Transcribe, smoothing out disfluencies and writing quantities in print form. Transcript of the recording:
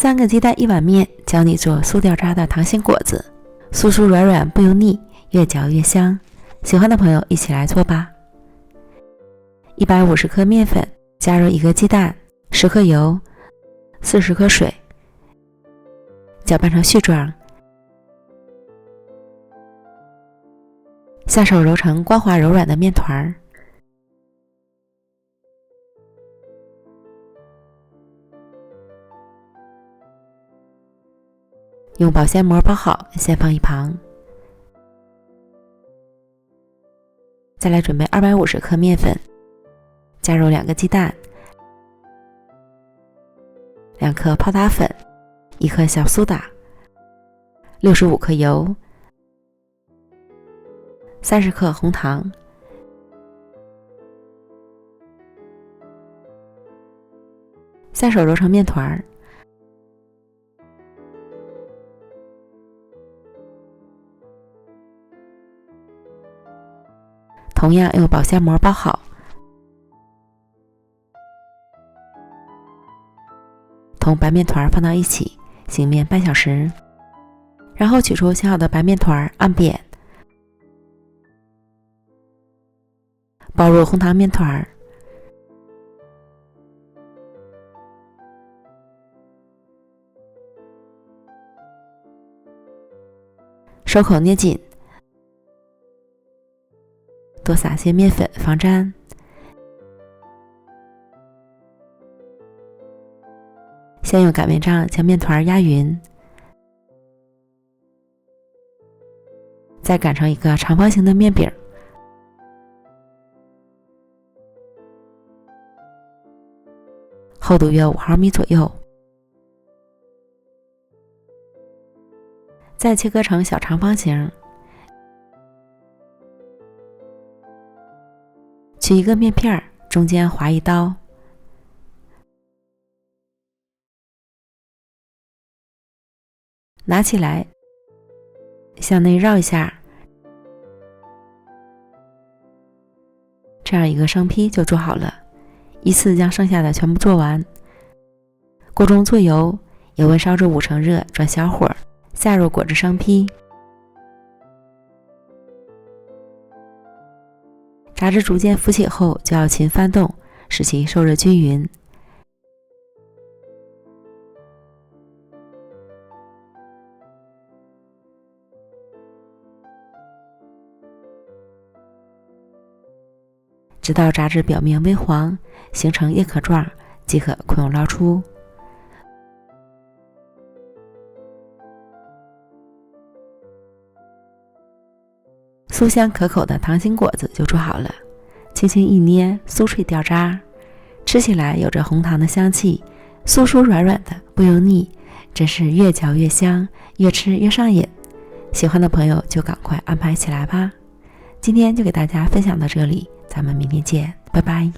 3个鸡蛋1碗面，教你做酥掉渣的糖心果子，酥酥软软不油腻，越嚼越香。喜欢的朋友一起来做吧。150克面粉，加入1个鸡蛋，10克油，40克水，搅拌成絮状，下手揉成光滑柔软的面团。用保鲜膜包好，先放一旁。再来准备250克面粉，加入2个鸡蛋，2克泡打粉，1克小苏打，65克油，30克红糖，下手揉成面团。同样用保鲜膜包好，同白面团放到一起，醒面半小时，然后取出切好的白面团，按扁，包入红糖面团，手口捏紧，多撒些面粉防粘。先用擀面杖将面团压匀，再擀成一个长方形的面饼，厚度约5毫米左右，再切割成小长方形，取一个面片，中间划一刀，拿起来向内绕一下，这样一个生坯就做好了。依次将剩下的全部做完。锅中做油，油温烧至5成热，转小火，下入果汁生坯。炸至逐渐浮起后，就要勤翻动，使其受热均匀。直到炸至表面微黄，形成叶壳状，即可快用捞出。酥香可口的糖心果子就做好了，轻轻一捏，酥脆掉渣，吃起来有着红糖的香气，酥酥软软的，不油腻，真是越嚼越香，越吃越上瘾。喜欢的朋友就赶快安排起来吧。今天就给大家分享到这里，咱们明天见，拜拜。